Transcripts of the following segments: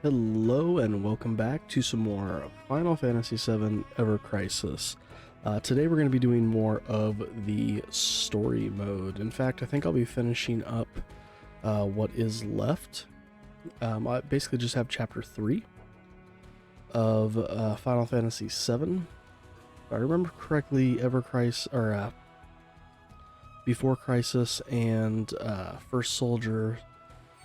Hello and welcome back to some more Final Fantasy VII Ever Crisis. Today we're going to be doing more of the story mode. In fact, I think I'll be finishing up what is left. I basically just have Chapter 3 of Final Fantasy VII. If I remember correctly, Before Crisis and First Soldier,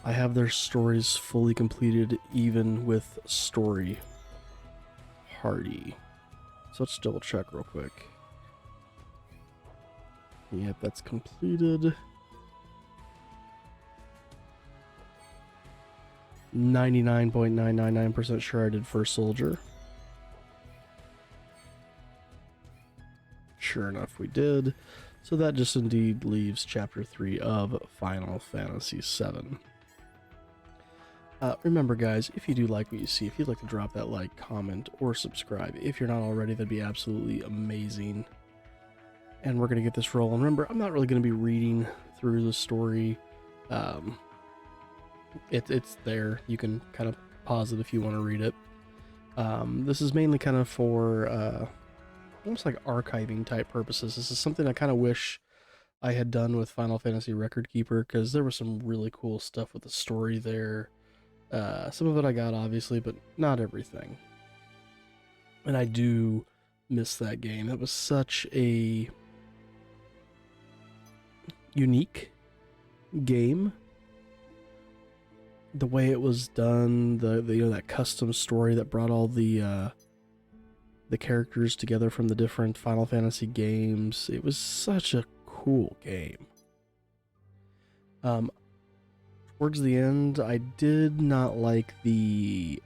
I have their stories fully completed, even with Story Party. So let's double check real quick. Yep, that's completed. 99.999% sure I did First Soldier. Sure enough, we did. So that just indeed leaves Chapter 3 of Final Fantasy VII. Remember guys, if you do like what you see, if you'd like to drop that like, comment, or subscribe, if you're not already, that'd be absolutely amazing. And we're going to get this rolling. Remember, I'm not really going to be reading through the story. It's there. You can kind of pause it if you want to read it. This is mainly kind of for almost like archiving type purposes. This is something I kind of wish I had done with Final Fantasy Record Keeper, because there was some really cool stuff with the story there. Some of it I got, obviously, but not everything. And I do miss that game. It was such a unique game. The way it was done, the that custom story that brought all the characters together from the different Final Fantasy games. It was such a cool game. Towards the end, I did not like the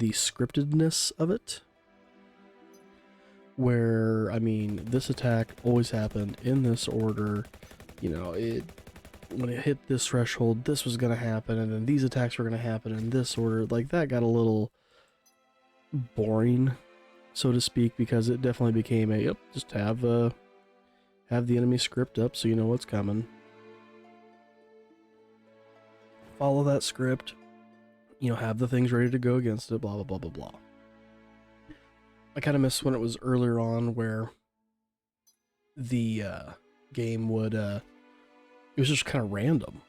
scriptedness of it. Where, I mean, this attack always happened in this order. You know, when it hit this threshold, this was going to happen, and then these attacks were going to happen in this order. Like, that got a little boring, so to speak, because it definitely became a, yep, just have the enemy script up so you know what's coming. Follow that script. You know, have the things ready to go against it, blah, blah, blah, blah, blah. I kind of miss when it was earlier on where the game would, it was just kind of random.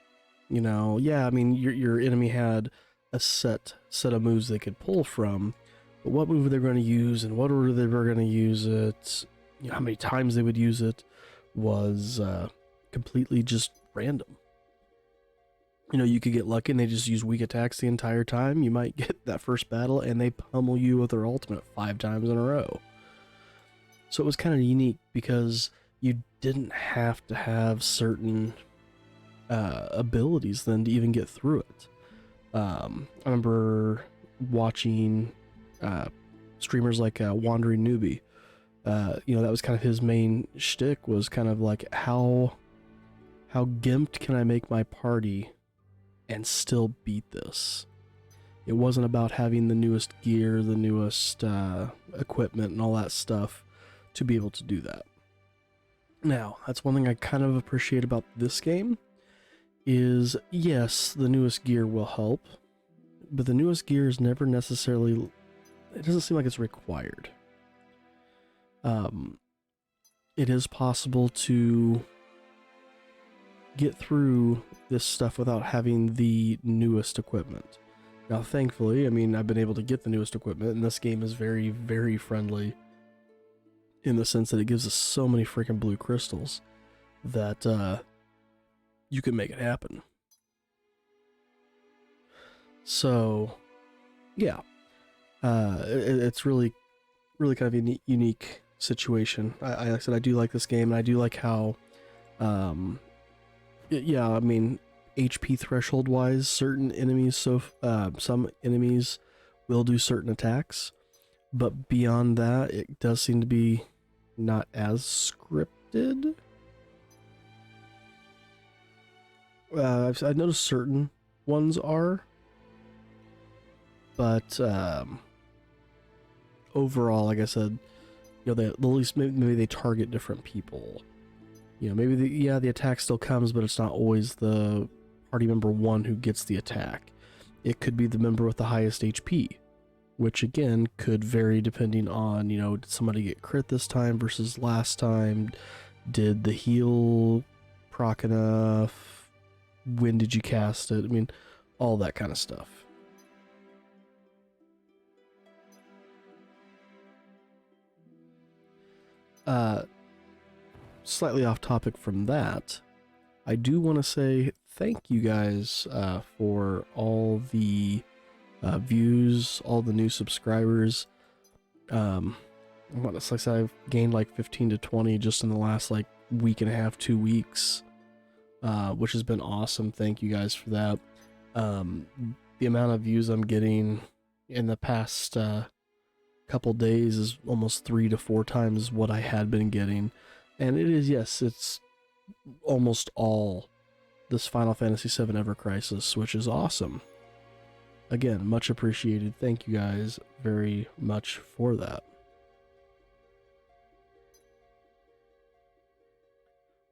You know, yeah, I mean, your enemy had a set of moves they could pull from, but what move they're going to use and what order they were going to use it, you know, how many times they would use it, was completely just random. You know, you could get lucky and they just use weak attacks the entire time. You might get that first battle and they pummel you with their ultimate 5 times in a row. So it was kind of unique because you didn't have to have certain abilities then to even get through it. I remember watching streamers like Wandering Newbie. You know, that was kind of his main shtick, was kind of like, how gimped can I make my party and still beat this? It wasn't about having the newest gear, the newest equipment and all that stuff to be able to do that. Now, that's one thing I kind of appreciate about this game, is yes, the newest gear will help, but the newest gear is never necessarily, it doesn't seem like it's required. It is possible to get through this stuff without having the newest equipment. Now, thankfully, I mean, I've been able to get the newest equipment, and this game is very, very friendly in the sense that it gives us so many freaking blue crystals that you can make it happen. So, yeah, it's really kind of a unique situation. Like I said, I do like this game, and I do like how, yeah, I mean, HP threshold wise, certain enemies, some enemies will do certain attacks, but beyond that, it does seem to be not as scripted. I've noticed certain ones are, but overall, like I said, you know, at least maybe they target different people. You know, maybe the attack still comes, but it's not always the party member 1 who gets the attack. It could be the member with the highest HP, which again could vary depending on, you know, did somebody get crit this time versus last time? Did the heal proc enough? When did you cast it? I mean, all that kind of stuff. Slightly off topic from that, I do want to say thank you guys for all the views, all the new subscribers. It's like I've gained like 15 to 20 just in the last like week and a half, 2 weeks, which has been awesome. Thank you guys for that. The amount of views I'm getting in the past couple days is almost 3 to 4 times what I had been getting. And it is, yes, it's almost all this Final Fantasy VII Ever Crisis, which is awesome. Again, much appreciated. Thank you guys very much for that.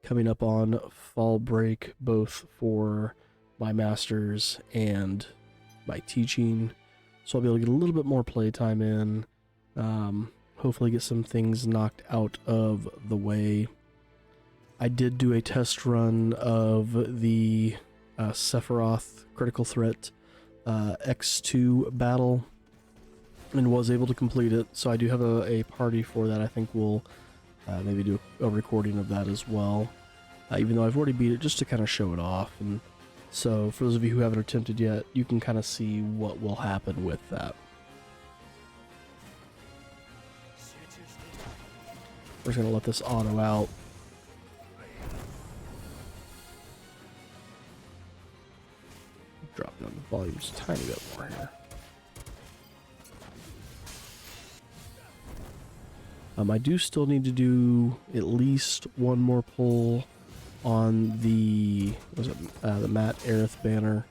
Coming up on fall break, both for my masters and my teaching, so I'll be able to get a little bit more playtime in. Hopefully get some things knocked out of the way. I did do a test run of the Sephiroth Critical Threat X2 battle and was able to complete it, so I do have a party for that. I think we'll maybe do a recording of that as well, even though I've already beat it, just to kind of show it off. And so for those of you who haven't attempted yet, you can kind of see what will happen with that. We're just going to let this auto out. Drop down the volume just a tiny bit more here. I do still need to do at least one more pull on the Matt Aerith banner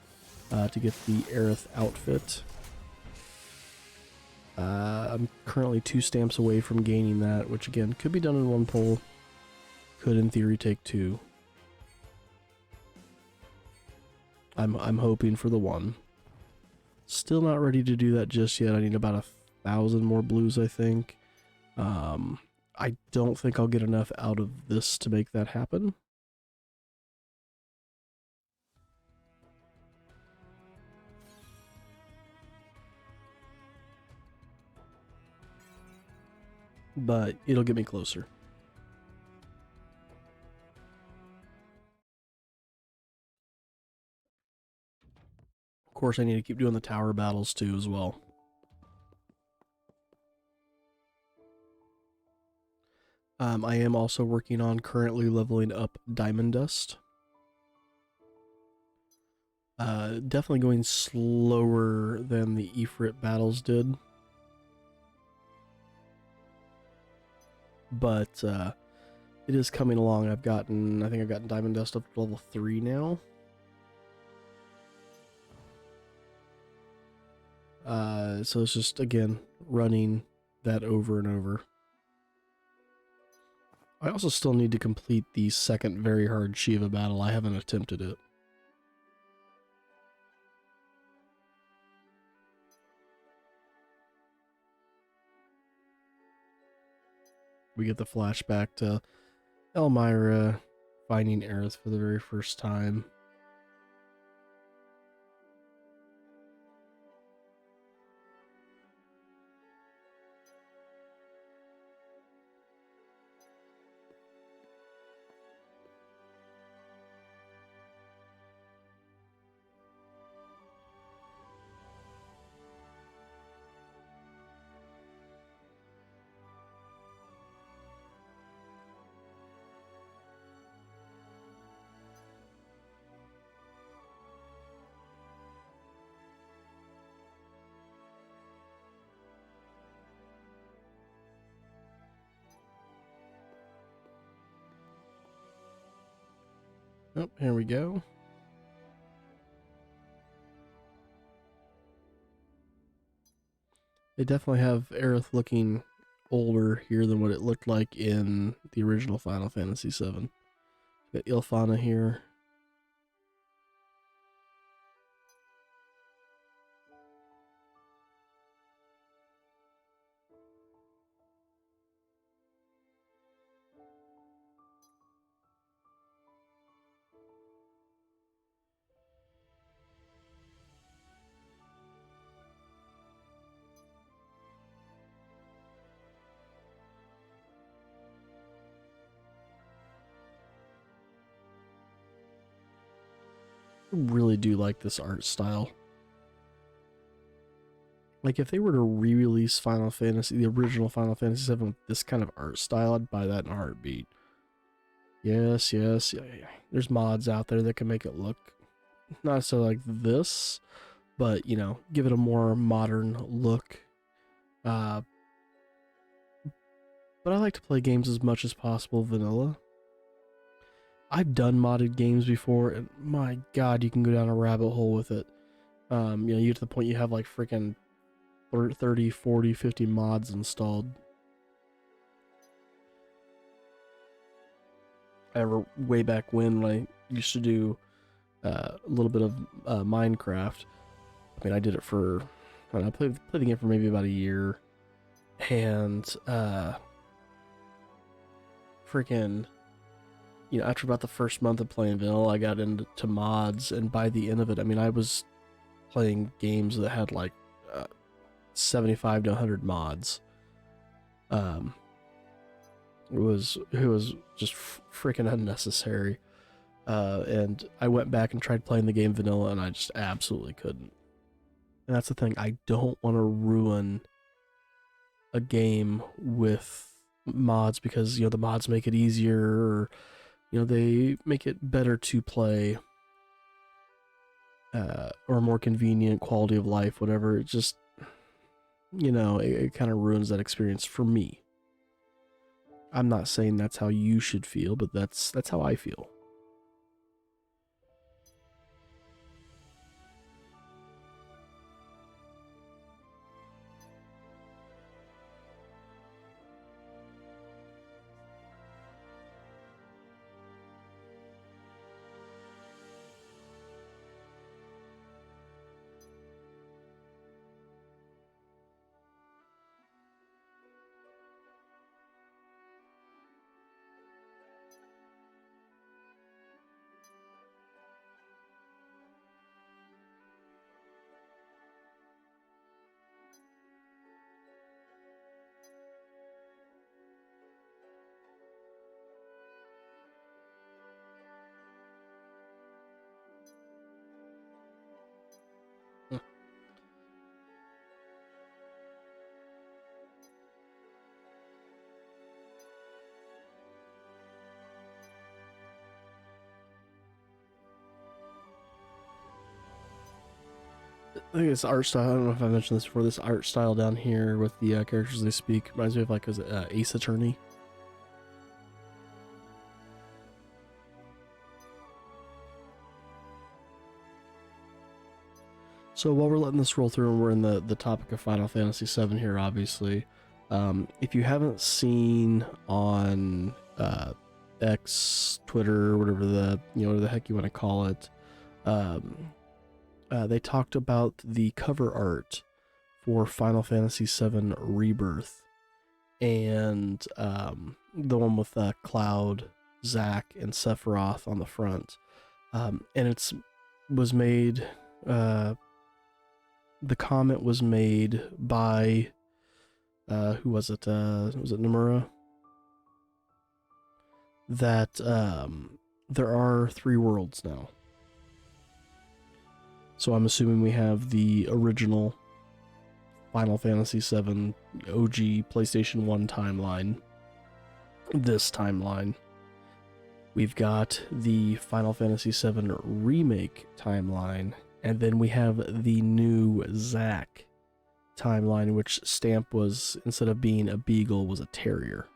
to get the Aerith outfit. I'm currently 2 stamps away from gaining that, which again could be done in 1 pull. Could in theory take 2. I'm hoping for the 1. Still not ready to do that just yet. I need about 1,000 more blues, I think. I don't think I'll get enough out of this to make that happen. But it'll get me closer. Of course, I need to keep doing the tower battles too as well. I am also working on currently leveling up Diamond Dust. Definitely going slower than the Ifrit battles did. But it is coming along. I think I've gotten Diamond Dust up to level 3 now. So it's just, again, running that over and over. I also still need to complete the second very hard Shiva battle. I haven't attempted it. We get the flashback to Elmira finding Aerith for the very first time. Oh, here we go. They definitely have Aerith looking older here than what it looked like in the original Final Fantasy VII. Got Ilfana here. really do like this art style. Like, if they were to re-release Final Fantasy, the original Final Fantasy 7 with this kind of art style, I'd buy that in a heartbeat. Yes, yes, yeah, yeah. There's mods out there that can make it look not necessarily like this, but, you know, give it a more modern look. Uh, but I like to play games as much as possible vanilla. I've done modded games before, and my god, you can go down a rabbit hole with it. You know, you get to the point you have like freaking 30, 40, 50 mods installed. I remember way back when I used to do a little bit of Minecraft. I mean, I did it for, I don't know, played the game for maybe about a year. And, freaking, you know, after about the first month of playing vanilla, I got into mods. And by the end of it, I mean, I was playing games that had like 75 to 100 mods. It was just freaking unnecessary. And I went back and tried playing the game vanilla, and I just absolutely couldn't. And that's the thing, I don't want to ruin a game with mods because, you know, the mods make it easier, or, you know, they make it better to play, or more convenient, quality of life, whatever. It just, you know, it kind of ruins that experience for me. I'm not saying that's how you should feel, but that's how I feel. I think this art style, I don't know if I mentioned this before, this art style down here with the characters they speak reminds me of like Ace Attorney. So while we're letting this roll through and we're in the topic of Final Fantasy VII here, obviously, if you haven't seen on X, Twitter, whatever whatever the heck you want to call it, they talked about the cover art for Final Fantasy VII Rebirth, and the one with Cloud, Zack, and Sephiroth on the front, and it's was made. The comment was made by who was it? Was it Nomura? That there are 3 worlds now. So I'm assuming we have the original Final Fantasy VII OG PlayStation 1 timeline, this timeline. We've got the Final Fantasy VII Remake timeline, and then we have the new Zack timeline, which Stamp was, instead of being a beagle, was a terrier.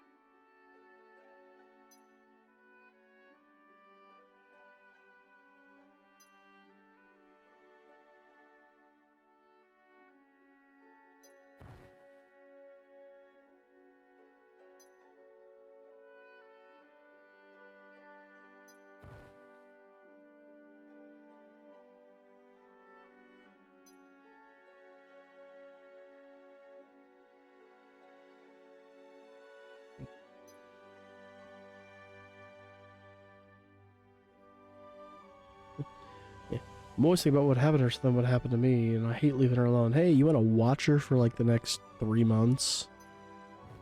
I'm always thinking about what happened to her, so then what happened to me, and I hate leaving her alone. Hey, you want to watch her for like the next 3 months?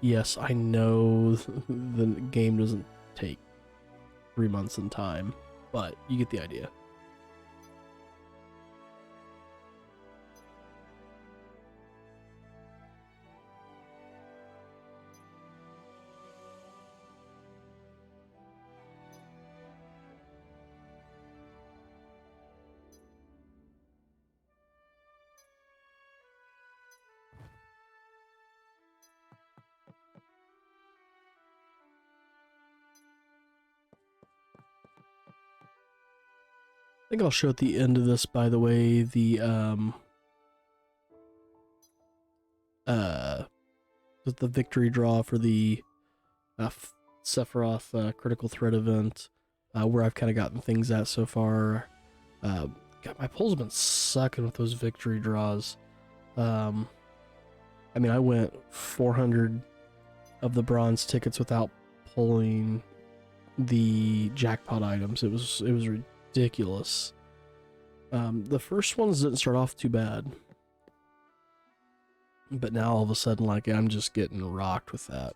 Yes, I know the game doesn't take 3 months in time, but you get the idea. I think I'll show at the end of this, by the way, the victory draw for the Sephiroth critical threat event, where I've kind of gotten things at so far. God, my pulls have been sucking with those victory draws. I mean, I went 400 of the bronze tickets without pulling the jackpot items. It was ridiculous. The first ones didn't start off too bad, but now all of a sudden, like, I'm just getting rocked with that.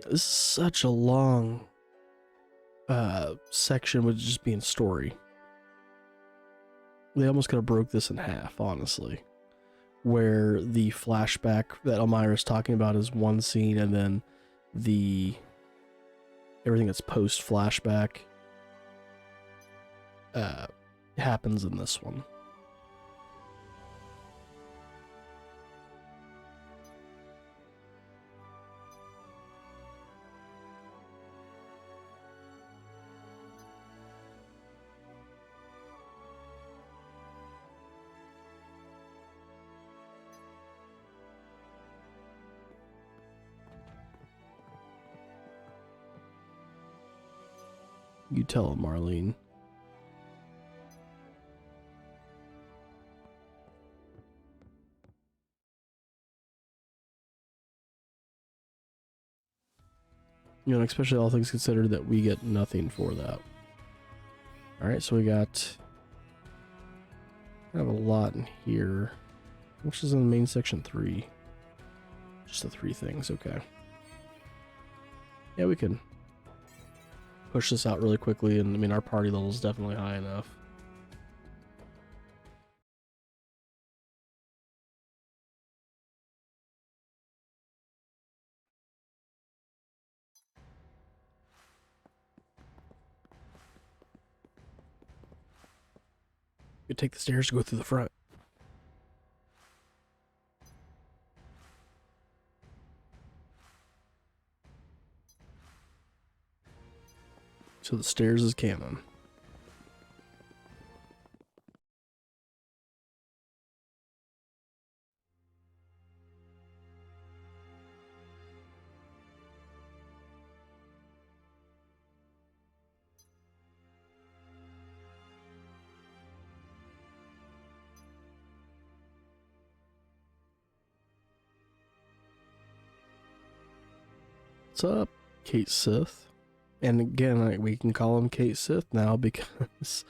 This is such a long section with just being story. They almost could have broke this in half, honestly. Where the flashback that Elmira's talking about is one scene, and then everything that's post flashback happens in this one. You tell him, Marlene. You know, especially all things considered that we get nothing for that. Alright, so we got kind of a lot in here. Which is in the main section 3. Just the 3 things, okay. Yeah, we can push this out really quickly, and I mean, our party level is definitely high enough. You take the stairs to go through the front. So the stairs is canon. What's up, Kate Sith? And again, we can call him Kate Sith now because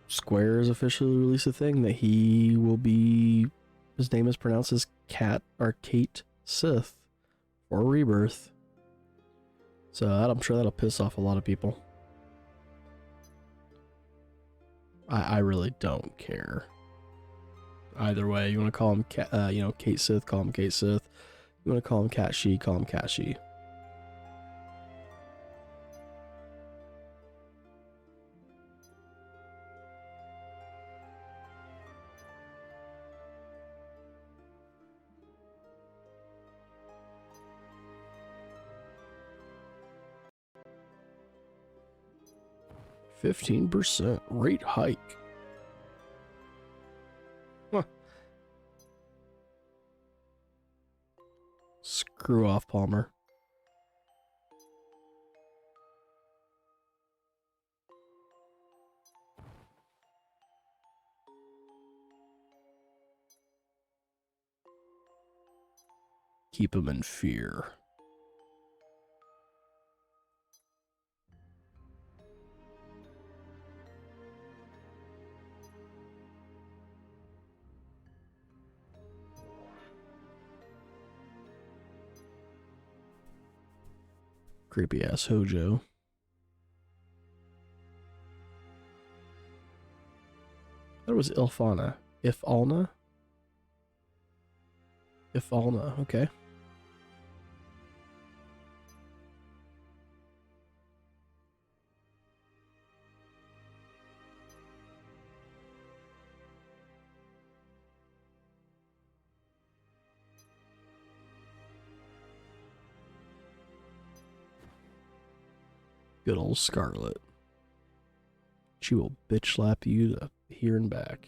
Square has officially released a thing that he will be. His name is pronounced as Kate Sith for Rebirth. So I'm sure that'll piss off a lot of people. I really don't care. Either way, you want to call him Kate Sith, call him Kate Sith. You want to call him Cat She, call him Cat She. %15% rate hike. Huh. Screw off, Palmer. Keep him in fear. Creepy ass Hojo. That was Ilfana. Ifalna? Ifalna, okay. Good old Scarlet. She will bitch slap you to here and back.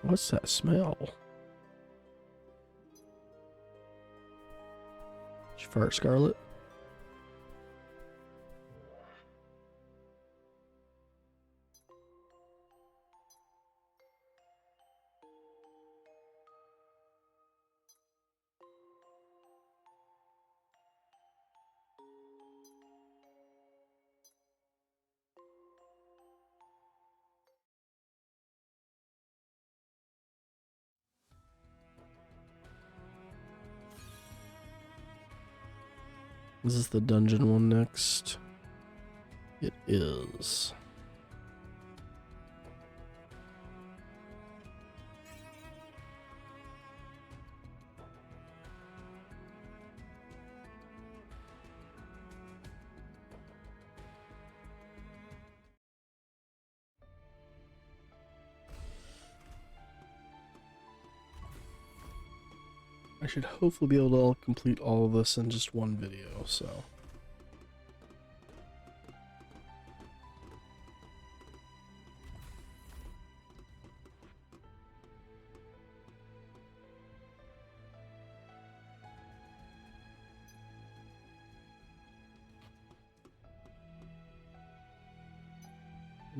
What's that smell? Did you fart, Scarlet? Is this the dungeon one next? It is. I should hopefully be able to complete all of this in just one video, so.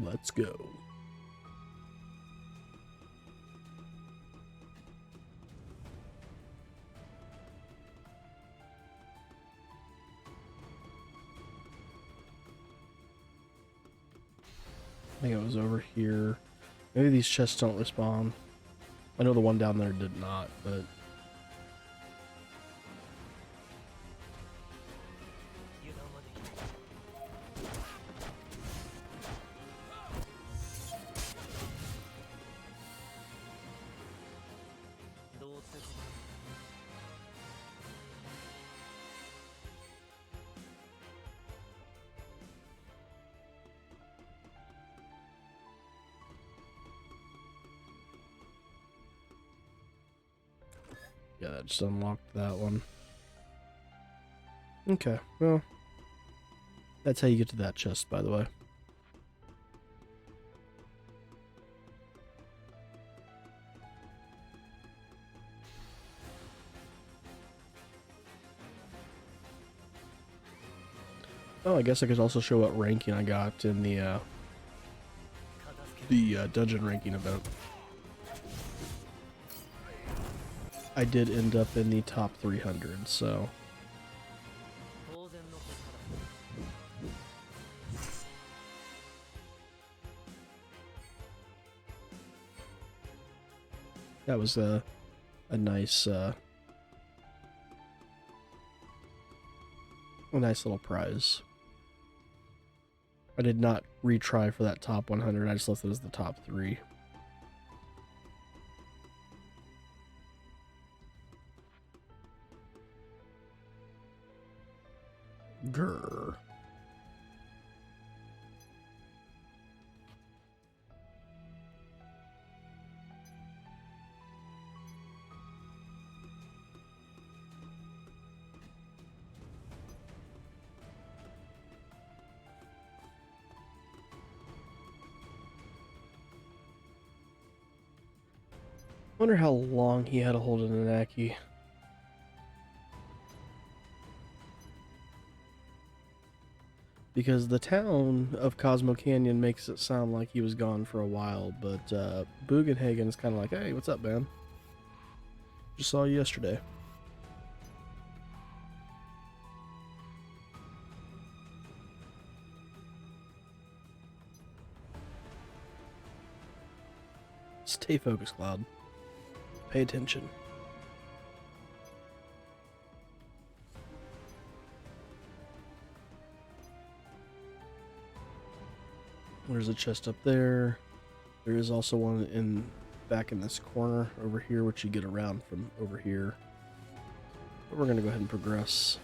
Let's go. I think it was over here. Maybe these chests don't respawn. I know the one down there did not, but... yeah, that just unlocked that one. Okay, well, that's how you get to that chest, by the way. Oh, I guess I could also show what ranking I got in the dungeon ranking event. I did end up in the top 300, so... that was a nice little prize. I did not retry for that top 100, I just left it as the top 3. Grr. Wonder how long he had to hold an Anaki. Because the town of Cosmo Canyon makes it sound like he was gone for a while, but Bugenhagen is kind of like, hey, what's up, man? Just saw you yesterday. Stay focused, Cloud. Pay attention. There's a chest up there. There is also one in back in this corner over here, which you get around from over here. But we're gonna go ahead and progress.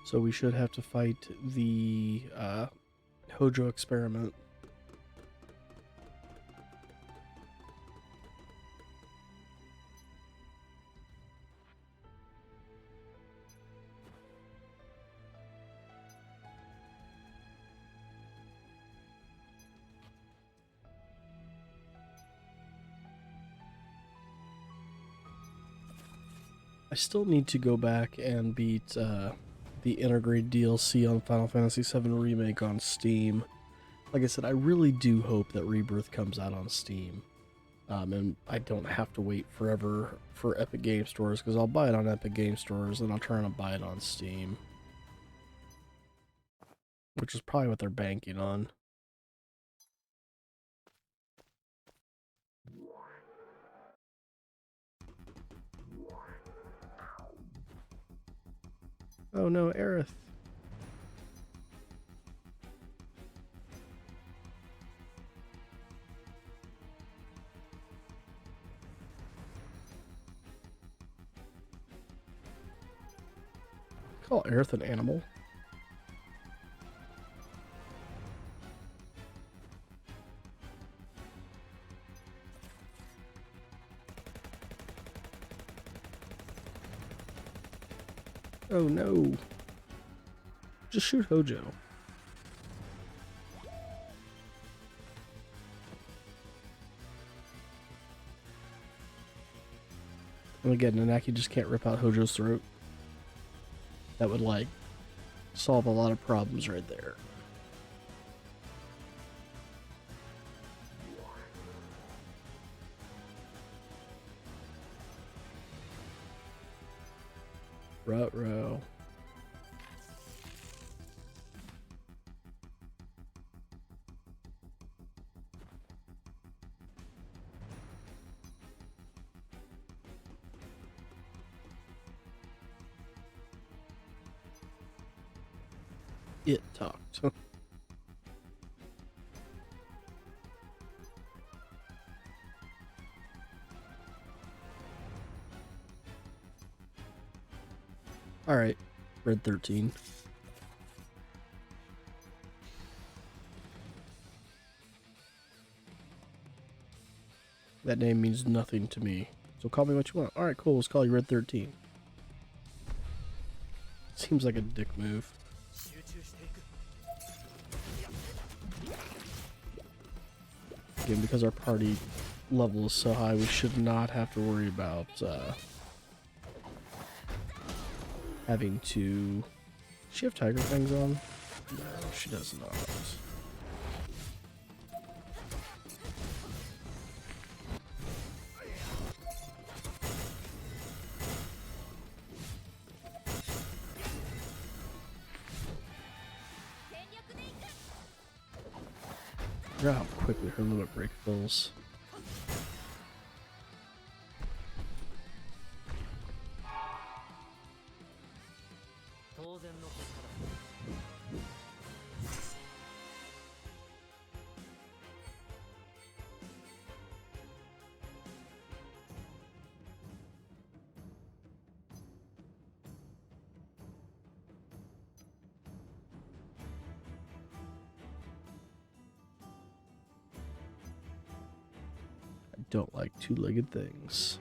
So we should have to fight the Hojo experiment. I still need to go back and beat the integrated DLC on Final Fantasy VII Remake on Steam. Like I said, I really do hope that Rebirth comes out on Steam. And I don't have to wait forever for Epic Game Stores, because I'll buy it on Epic Game Stores and I'll try to buy it on Steam. Which is probably what they're banking on. Oh no, Aerith. Call Aerith an animal? Oh no. Just shoot Hojo. And again, Nanaki just can't rip out Hojo's throat. That would, like, solve a lot of problems right there. Ruh-roh. It talked. Alright, Red 13. That name means nothing to me. So call me what you want. Alright, cool, let's call you Red 13. Seems like a dick move. Again, because our party level is so high, we should not have to worry about having to... Does she have tiger fangs on? No, she does not. I forgot how quickly her limit break fills. I don't like two-legged things.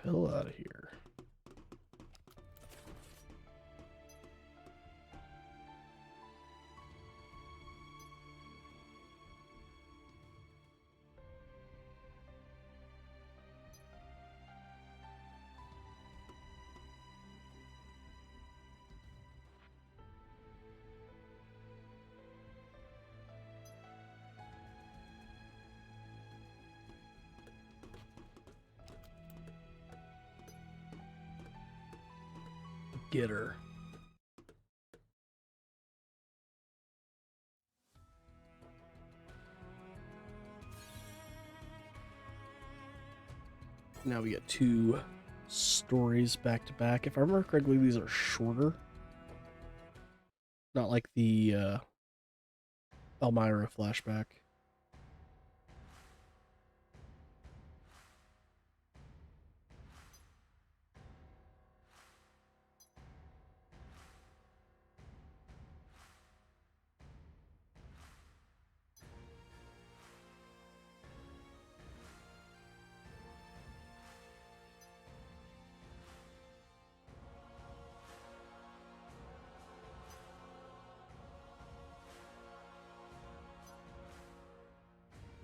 hell out of here. Get her. Now we get 2 stories back to back. If I remember correctly, these are shorter. Not like the Elmira flashback.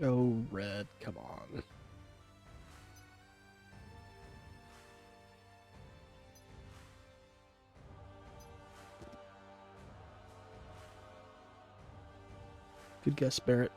Oh, red, come on. Good guess, Barrett.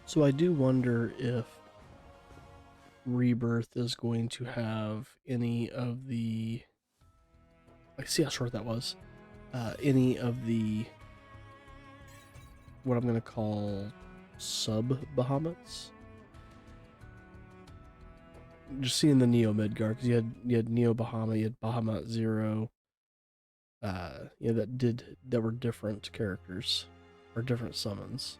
So I do wonder if Rebirth is going to have any of the... I see how short that was. Any of the... what I'm going to call sub-Bahamut's. Just seeing the Neo Midgar, because you had Neo Bahamut, you had Bahamut Zero. Yeah, that were different characters, or different summons.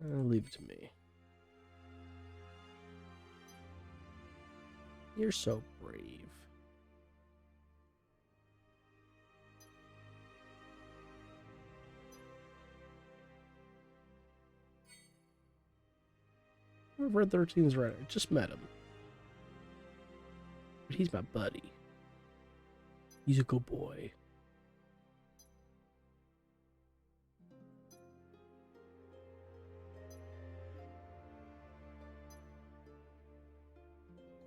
Leave it to me. You're so brave. Red 13's right. I just met him. But he's my buddy. He's a good boy.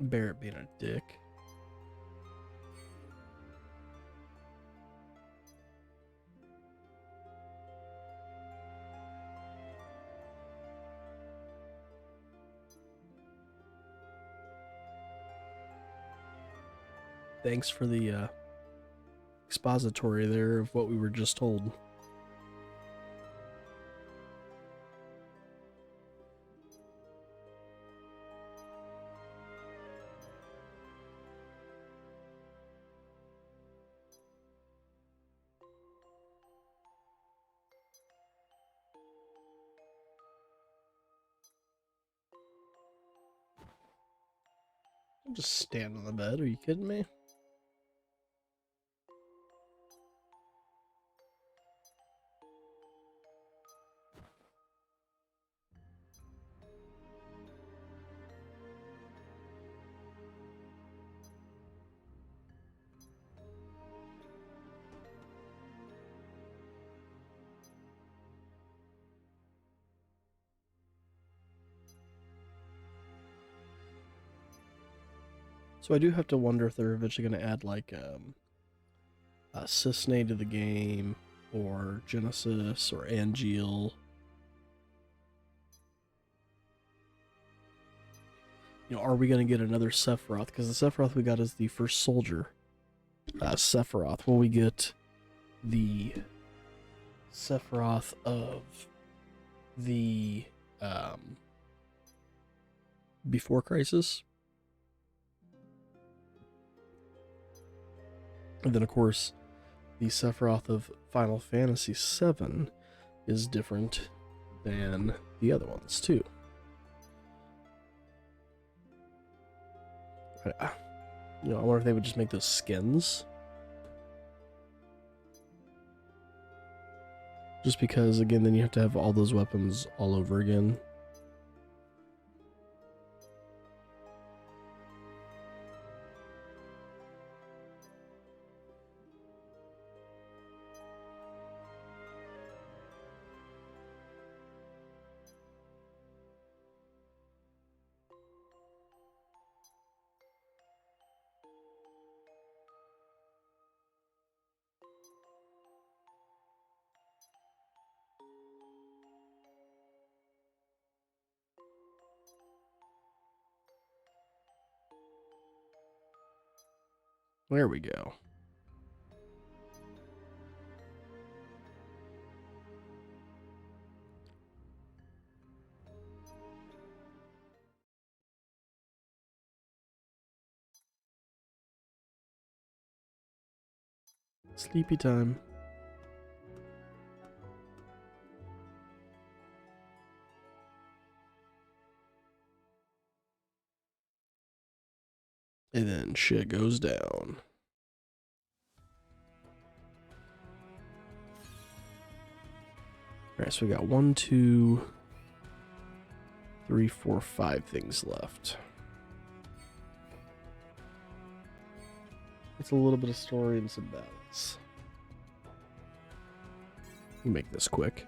Barrett being a dick. Thanks for the expository there of what we were just told. I'll just stand on the bed. Are you kidding me? So I do have to wonder if they're eventually going to add like Cisne to the game, or Genesis, or Angeal. You know, are we going to get another Sephiroth? Because the Sephiroth we got is the first soldier. Sephiroth. Well, we get the Sephiroth of the Before Crisis. And then, of course, the Sephiroth of Final Fantasy VII is different than the other ones, too. I wonder if they would just make those skins. Just because, again, then you have to have all those weapons all over again. There we go. Sleepy time. And then shit goes down. Alright, so we got 1, 2, 3, 4, 5 things left. It's a little bit of story and some battles. We'll make this quick.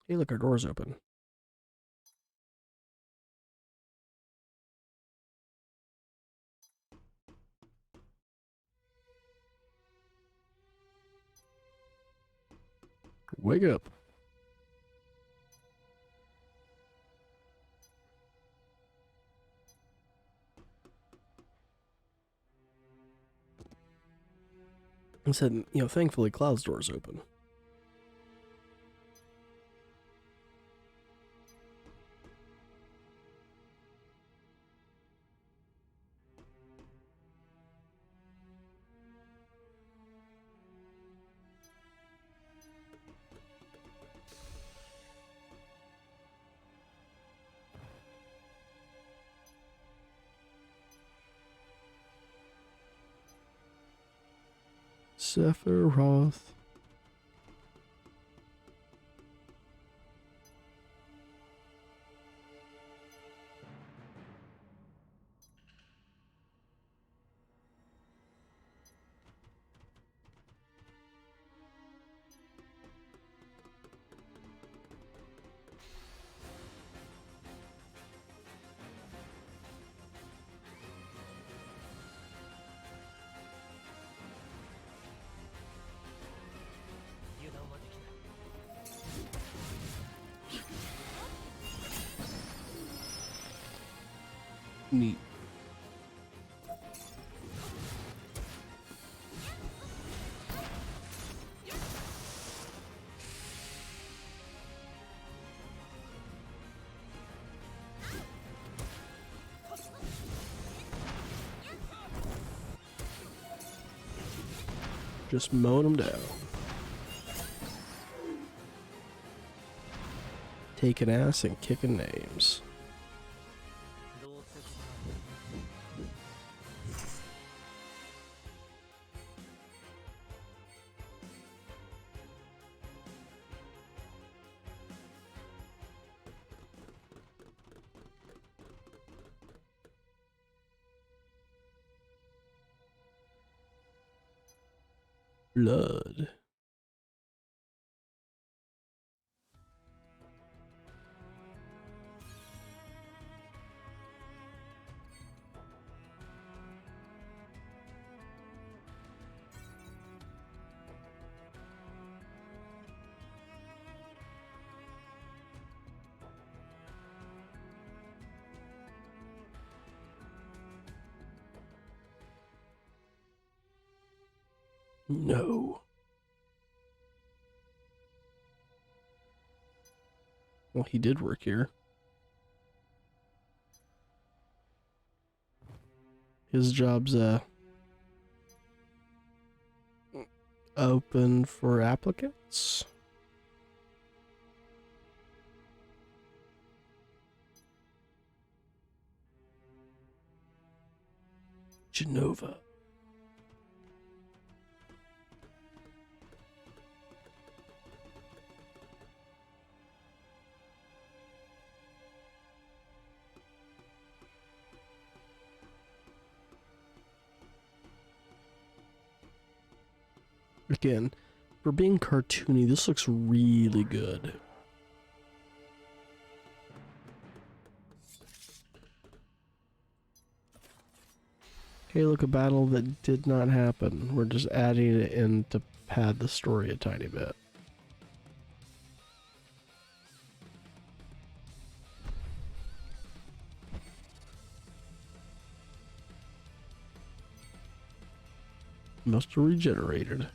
Hey, look, our door's open. Wake up. And said, thankfully Cloud's door's open. Sephiroth. Neat. Just mowing them down. Taking ass and kicking names. Blood. No. Well, he did work here. His job's open for applicants. Genova. Again, for being cartoony, this looks really good. Hey, look, a battle that did not happen. We're just adding it in to pad the story a tiny bit. Must have regenerated.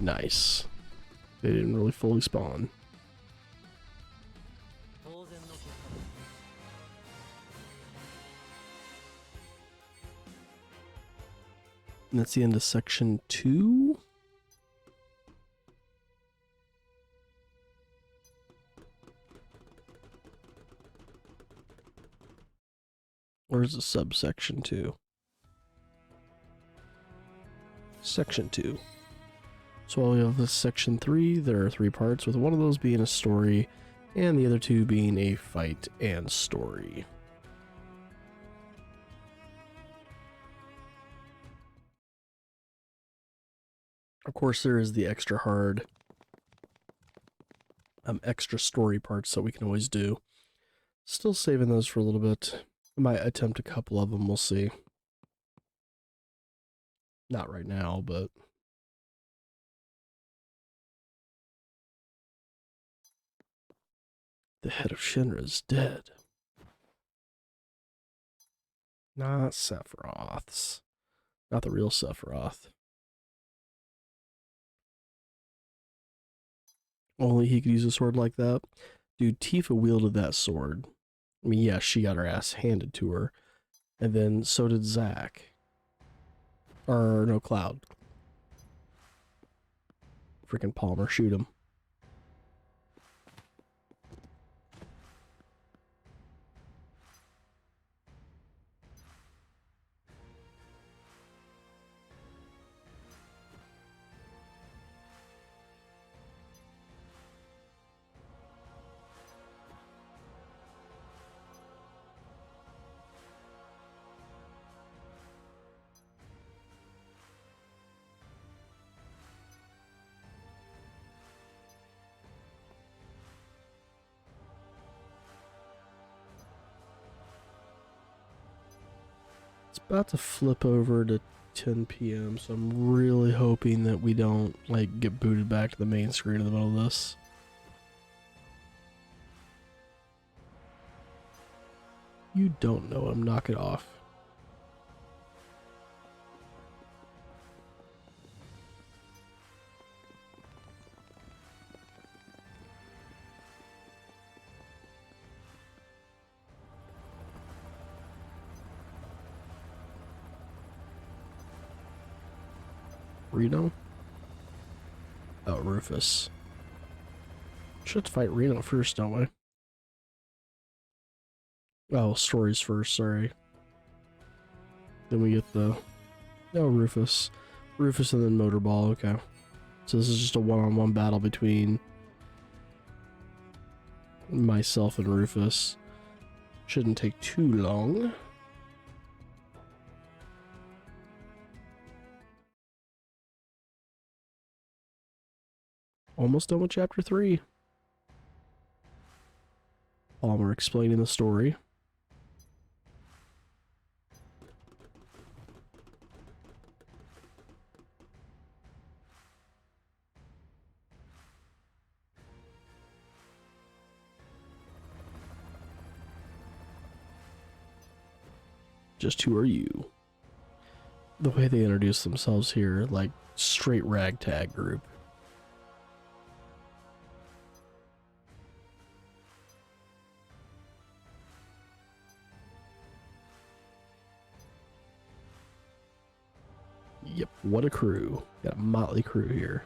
Nice. They didn't really fully spawn. And that's the end of section 2. Or is it subsection 2? Section 2. So while we have this section 3, there are 3 parts, with one of those being a story, and the other 2 being a fight and story. Of course, there is the extra hard, extra story parts that we can always do. Still saving those for a little bit. I might attempt a couple of them, we'll see. Not right now, but... The head of Shinra is dead. Not Sephiroth's. Not the real Sephiroth. Only he could use a sword like that. Dude, Tifa wielded that sword. I mean, yeah, she got her ass handed to her. And then so did Zack. Or, no, Cloud. Freaking Palmer, shoot him. It's about to flip over to 10 p.m., so I'm really hoping that we don't, like, get booted back to the main screen in the middle of this. You don't know him, knock it off. Reno? Oh, Rufus. Should fight Reno first, don't we? Oh, stories first, sorry. Then we get the... Oh, Rufus. Rufus and then Motorball, okay. So this is just a one-on-one battle between myself and Rufus. Shouldn't take too long. Almost done with chapter 3. Palmer explaining the story. Just who are you? The way they introduce themselves here, like straight ragtag group. Yep, what a crew. Got a motley crew here.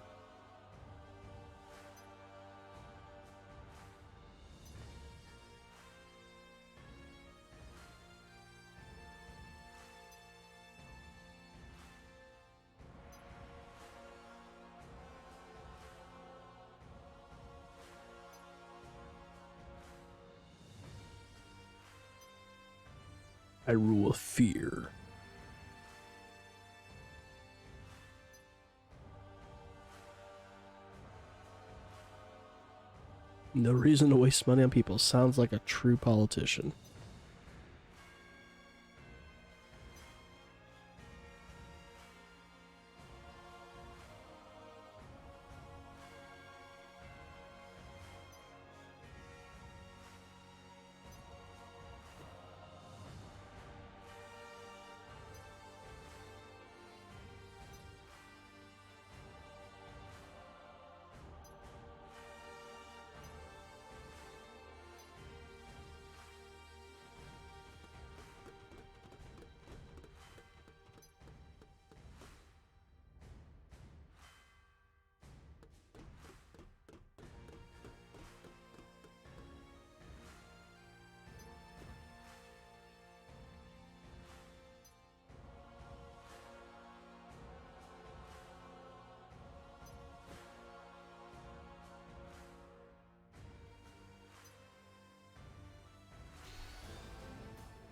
I rule with fear. No reason to waste money on people. Sounds like a true politician.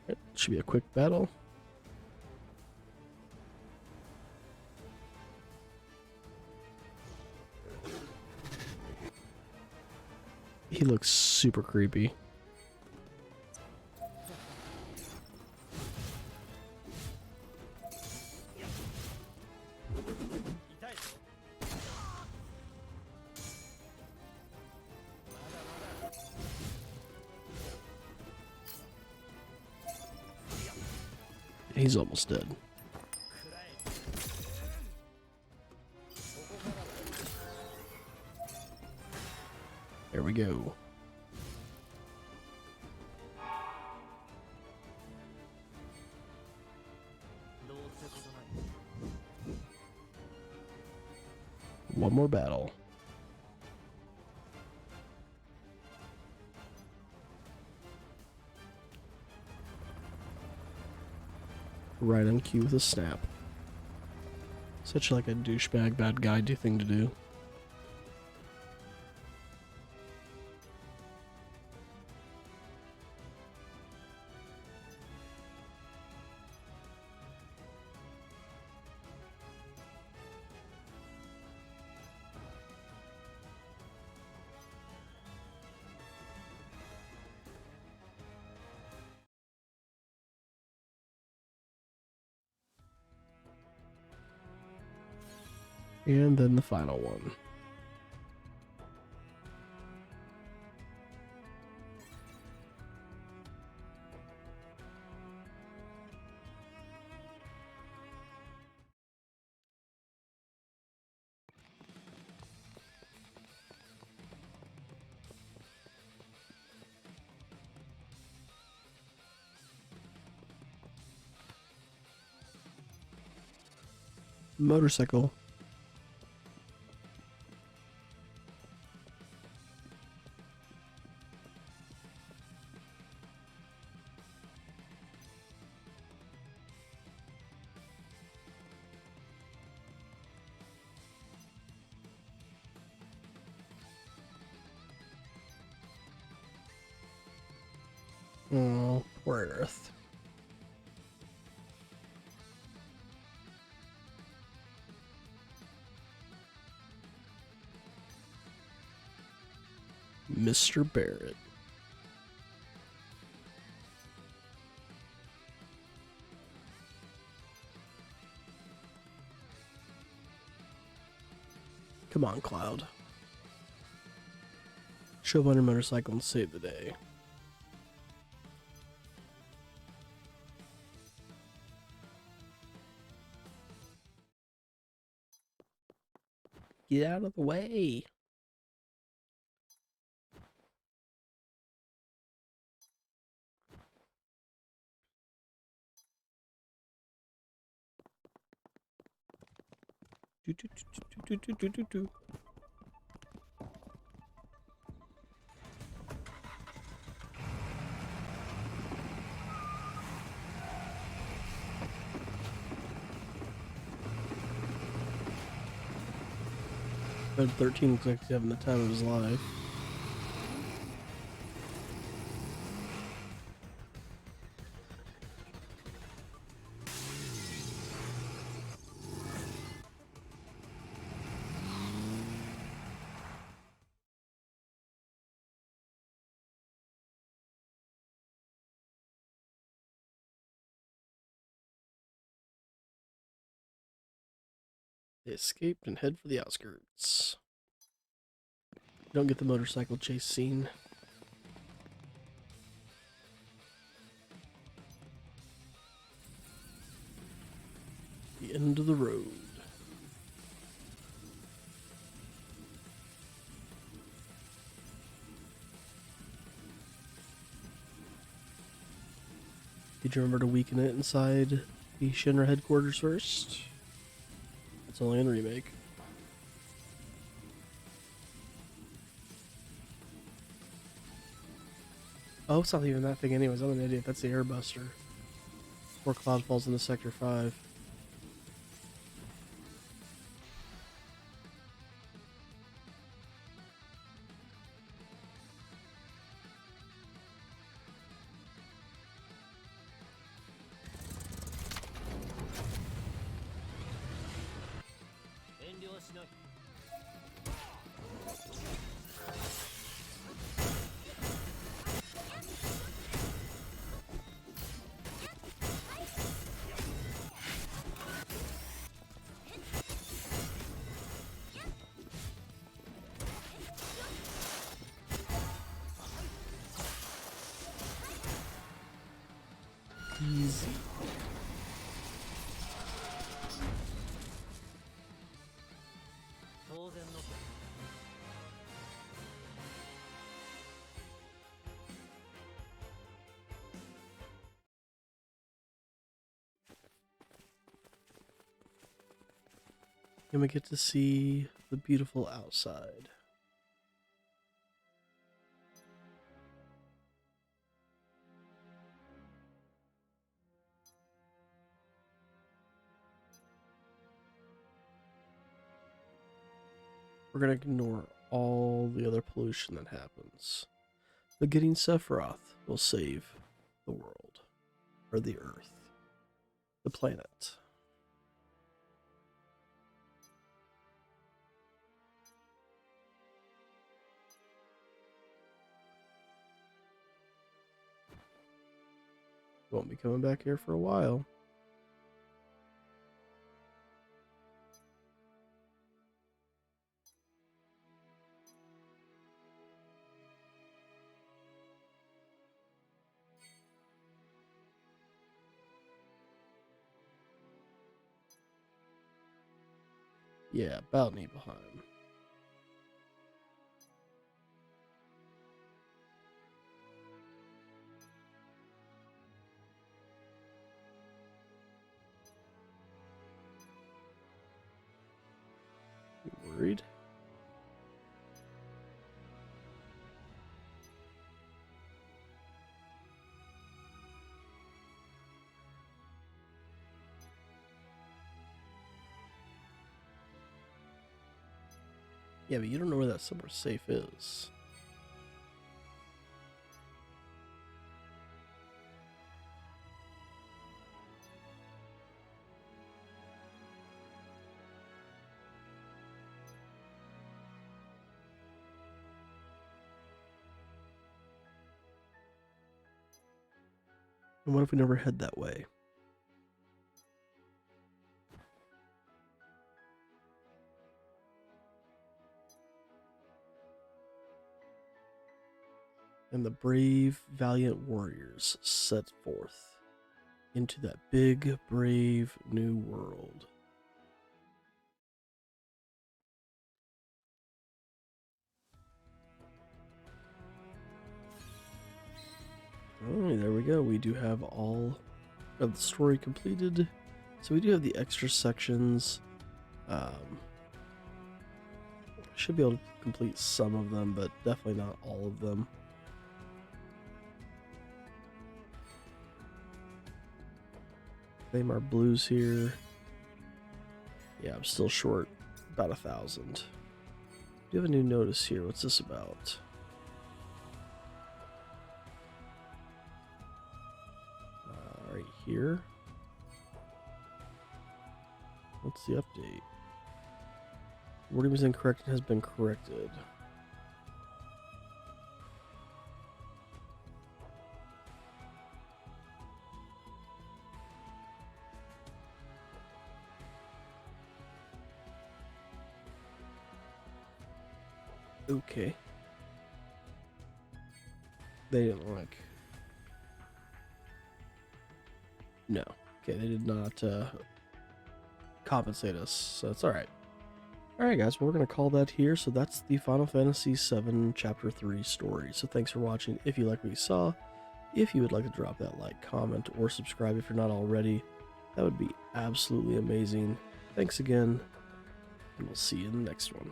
It should be a quick battle. He looks super creepy. He's almost dead. There we go. One more battle. Right on cue with a snap. Such like a douchebag bad guy thing to do. And then the final one. Motorcycle. Oh, poor Earth. Mr. Barrett. Come on, Cloud. Show up on your motorcycle and save the day. Get out of the way. Do, do, do, do, do, do, do, do. Red 13 looks like he's having the time of his life. They escaped and head for the outskirts. You don't get the motorcycle chase scene. The end of the road. Did you remember to weaken it inside the Shinra headquarters first? It's only in remake. Oh, it's not even that thing anyways. I'm an idiot. That's the airbuster. Before Cloud falls into Sector 5. Easy. And we get to see the beautiful outside. We're going to ignore all the other pollution that happens. But getting Sephiroth will save the world. Or the Earth. The planet. Won't be coming back here for a while. Yeah, about Nibelheim. You worried? Yeah, but you don't know where that somewhere safe is. And what if we never head that way? And the brave, valiant warriors set forth into that big, brave new world. Oh, there we go. We do have all of the story completed. So we do have the extra sections. Should be able to complete some of them, but definitely not all of them. Claim our blues here. Yeah, I'm still short about 1,000. Do you have a new notice here? What's this about? Right here. What's the update? Wording was incorrect and has been corrected. Okay. They didn't like. No. Okay, they did not compensate us, so it's alright. Alright guys, well, we're going to call that here. So that's the Final Fantasy VII Chapter 3 story. So thanks for watching. If you like what you saw, if you would like to drop that like, comment, or subscribe if you're not already, that would be absolutely amazing. Thanks again, and we'll see you in the next one.